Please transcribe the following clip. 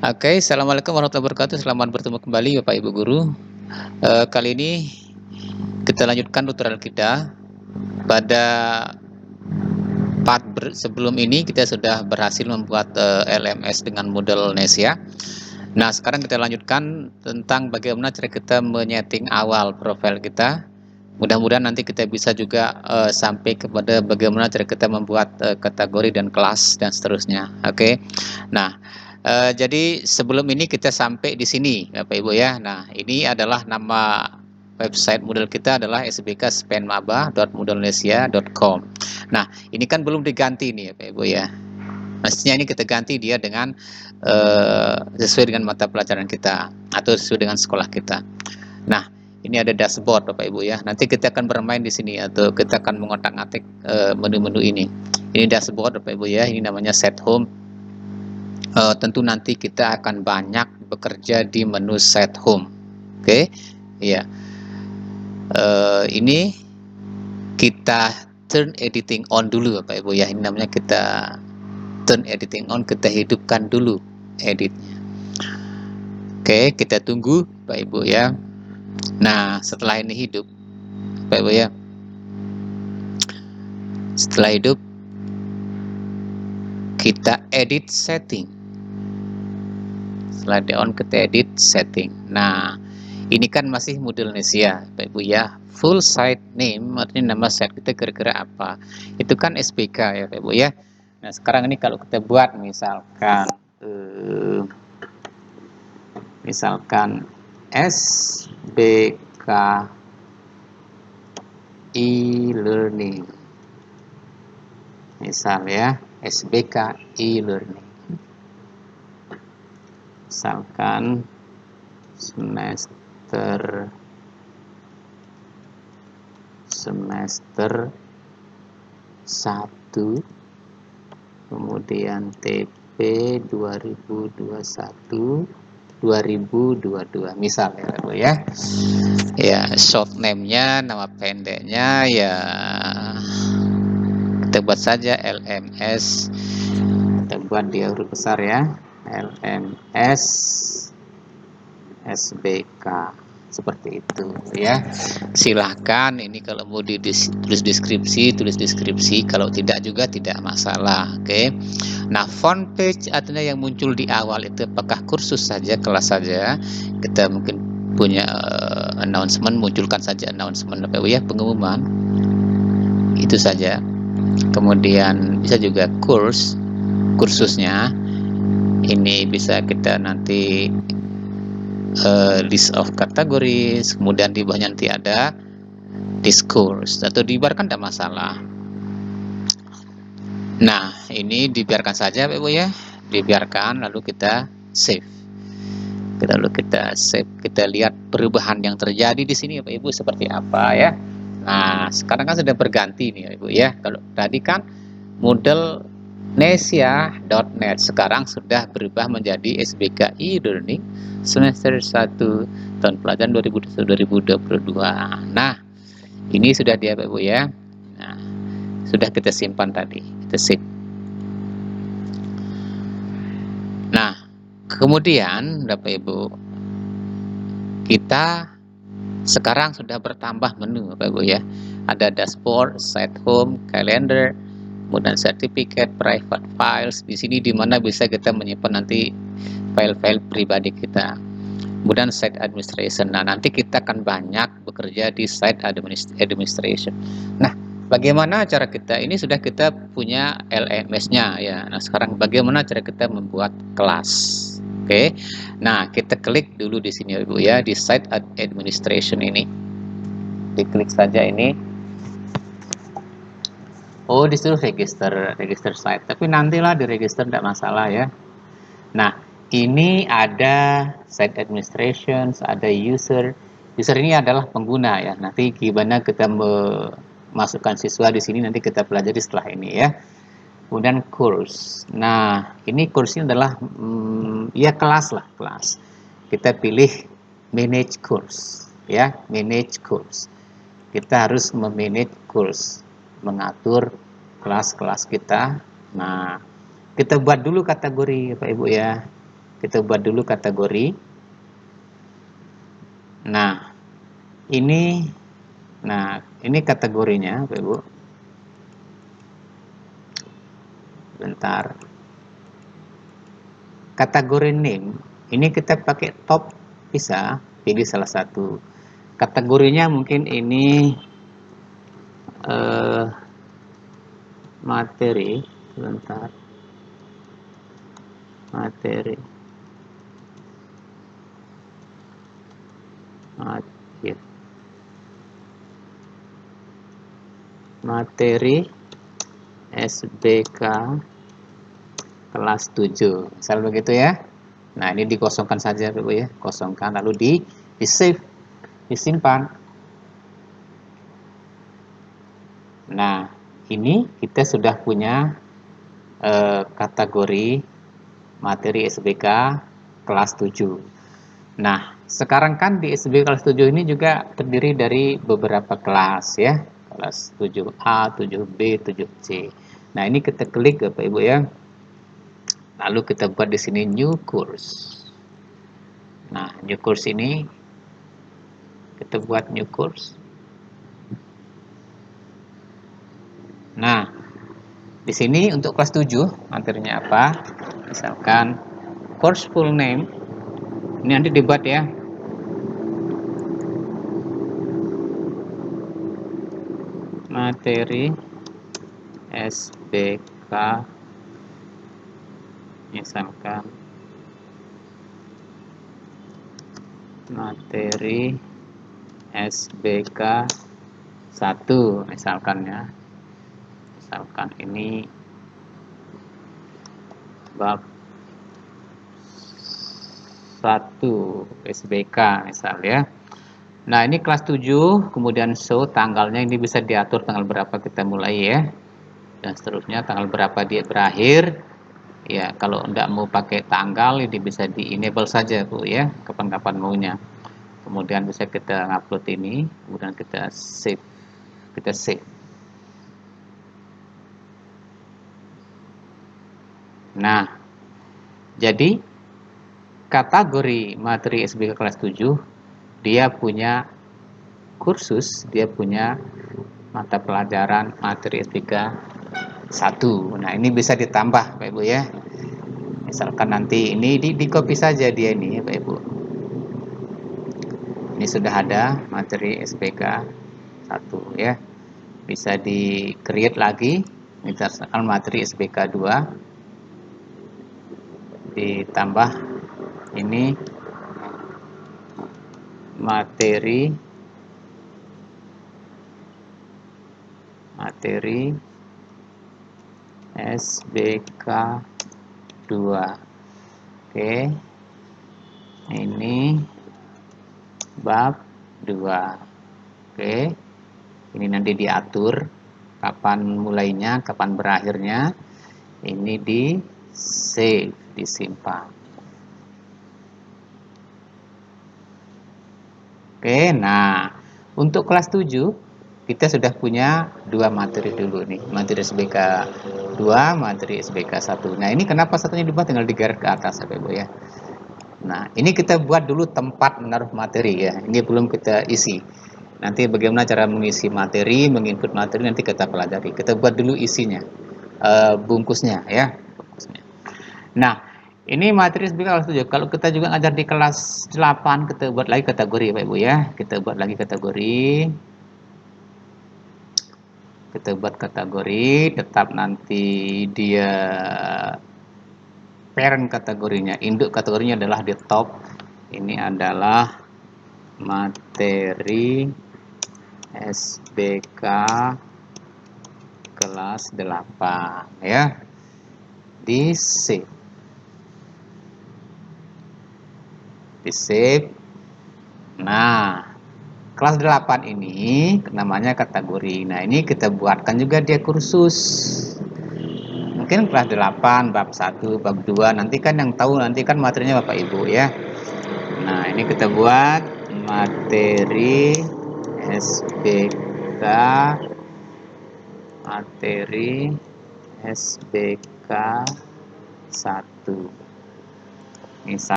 Oke, assalamualaikum warahmatullahi wabarakatuh. Selamat bertemu kembali, Bapak Ibu Guru. Kali ini kita lanjutkan tutorial kita. Pada part sebelum ini kita sudah berhasil membuat LMS dengan model Nesia. Nah, sekarang kita lanjutkan tentang bagaimana cara kita menyeting awal profil kita. Mudah-mudahan nanti kita bisa juga sampai kepada bagaimana cara kita membuat kategori dan kelas dan seterusnya. Oke. Nah, jadi sebelum ini kita sampai di sini, Bapak Ibu ya. Nah, ini adalah nama website model kita adalah sbkspenmaba.modelnesia.com. Nah, ini kan belum diganti nih, Bapak Ibu ya. Mestinya ini kita ganti dia dengan sesuai dengan mata pelajaran kita atau sesuai dengan sekolah kita. Nah, ini ada dashboard Bapak Ibu ya. Nanti kita akan bermain di sini atau kita akan mengotak-atik menu-menu ini. Ini dashboard Bapak Ibu ya. Ini namanya set home. Tentu nanti kita akan banyak bekerja di menu set home. Oke, ya. Ini kita turn editing on dulu Bapak Ibu ya. Ini namanya kita turn editing on, kita hidupkan dulu editnya. Oke, kita tunggu Bapak Ibu ya. Nah, setelah ini hidup Bapak Ibu ya. Setelah hidup kita edit setting. Setelah di on kita edit setting. Nah, ini kan masih model Nesia Bapak Ibu ya. Full site name artinya nama site kita kira-kira apa. Itu kan SPK ya Bapak Ibu ya. Nah, sekarang ini kalau kita buat misalkan SBK e-learning. Misal ya, SBK e-learning. Misalkan semester 1, kemudian TP 2021 2022 misal ya Bu ya. Ya, short name-nya, nama pendeknya ya kita buat saja LMS. Kita buat di huruf besar ya. LMS SBK seperti itu ya. Silahkan ini kalau mau tulis deskripsi, kalau tidak juga tidak masalah. Oke. Nah, front page artinya yang muncul di awal itu apakah kursus saja, kelas saja. Kita mungkin punya announcement, munculkan saja announcement Bapak Ibu ya, pengumuman. Itu saja. Kemudian bisa juga kursusnya. Ini bisa kita nanti list of categories, kemudian di bawahnya nanti ada discourse atau dibiarkan tidak masalah. Nah, ini dibiarkan saja Bapak Ibu ya, dibiarkan lalu kita save. Lalu kita save, kita lihat perubahan yang terjadi di sini Bapak Ibu seperti apa ya. Nah, sekarang kan sudah berganti nih Bapak Ibu ya. Kalau tadi kan model Nesia.net sekarang sudah berubah menjadi SBK e-learning semester 1 tahun pelajaran 2022. Nah, ini sudah dia Bapak Ibu ya. Nah, sudah kita simpan tadi, kita save. Nah, kemudian Bapak Ibu, kita sekarang sudah bertambah menu Bapak Ibu ya. Ada dashboard, site home, calendar, kemudian certificate, private files. Di sini dimana bisa kita menyimpan nanti file-file pribadi kita. Kemudian site administration. Nah, nanti kita akan banyak bekerja di site administration. Nah, bagaimana cara kita? Ini sudah kita punya LMS-nya ya. Nah, sekarang bagaimana cara kita membuat kelas? Oke. Nah, kita klik dulu di sini Ibu ya, di site administration ini. Diklik saja ini. Oh, disuruh register site. Tapi nantilah di register tidak masalah ya. Nah, ini ada site administration, ada user. User ini adalah pengguna ya. Nanti gimana kita memasukkan siswa di sini nanti kita pelajari setelah ini ya. Kemudian course. Nah, ini course-nya adalah ya kelas lah, kelas. Kita pilih manage course ya, manage course. Kita harus memanage course, mengatur kelas-kelas kita. Nah, kita buat dulu kategori Bapak Ibu ya. Kita buat dulu kategori. Nah, ini kategorinya, Bapak Ibu. Bentar. Kategori name, ini kita pakai top, bisa pilih salah satu. Kategorinya mungkin ini materi, bentar. Materi. Materi SBK kelas 7, misal begitu ya. Nah, ini dikosongkan saja Bapak ya, kosongkan lalu di save, disimpan. Nah, ini kita sudah punya kategori materi SBK kelas 7. Nah, sekarang kan di SBK kelas 7 ini juga terdiri dari beberapa kelas ya. Kelas 7A, 7B, 7C. Nah, ini kita klik Bapak Ibu ya. Lalu kita buat di sini new course. Nah, new course ini kita buat new course. Nah, di sini untuk kelas 7 materinya apa? Misalkan course full name. Ini nanti dibuat ya. Materi SBK, misalkan materi SBK 1 misalkan ya. Misalkan ini bab 1 SBK misal ya. Nah, ini kelas 7, kemudian show tanggalnya, ini bisa diatur tanggal berapa kita mulai ya. Dan seterusnya tanggal berapa dia berakhir. Ya, kalau enggak mau pakai tanggal, ini bisa di enable saja Bu ya, kapan-kapan maunya. Kemudian bisa kita upload ini, kemudian kita save. Kita save. Nah, jadi kategori materi SBK kelas 7 dia punya kursus, dia punya mata pelajaran materi SBK 1. Nah, ini bisa ditambah Pak Ibu ya. Misalkan nanti ini di copy saja dia ini Pak Ibu. Ini sudah ada materi SBK 1 ya. Bisa di create lagi. Misalkan materi SBK 2 ditambah ini materi SBK 2. Oke. Ini bab 2. Oke. Ini nanti diatur kapan mulainya, kapan berakhirnya. Ini di save, disimpan. Oke, nah untuk kelas 7 kita sudah punya 2 materi dulu nih, materi SBK 2, materi SBK 1. Nah, ini kenapa satunya dibuat, tinggal digeret ke atas Bapak Ibu ya. Nah, ini kita buat dulu tempat menaruh materi ya. Ini belum kita isi. Nanti bagaimana cara mengisi materi, menginput materi nanti kita pelajari. Kita buat dulu isinya, bungkusnya ya. Nah, ini materi SBK kelas 7. Kalau kita juga ngajar di kelas 8, kita buat lagi kategori Pak Ibu ya. Kita buat lagi kategori. Kita buat kategori, tetap nanti dia parent kategorinya, induk kategorinya adalah di top. Ini adalah materi SBK kelas 8 ya. Di save. Di save. Nah, kelas 8 ini namanya kategori. Nah, ini kita buatkan juga dia kursus. Mungkin kelas 8, bab 1, bab 2, nanti kan yang tahu nanti kan materinya Bapak Ibu ya. Nah, ini kita buat materi SBK SBK 1. Misal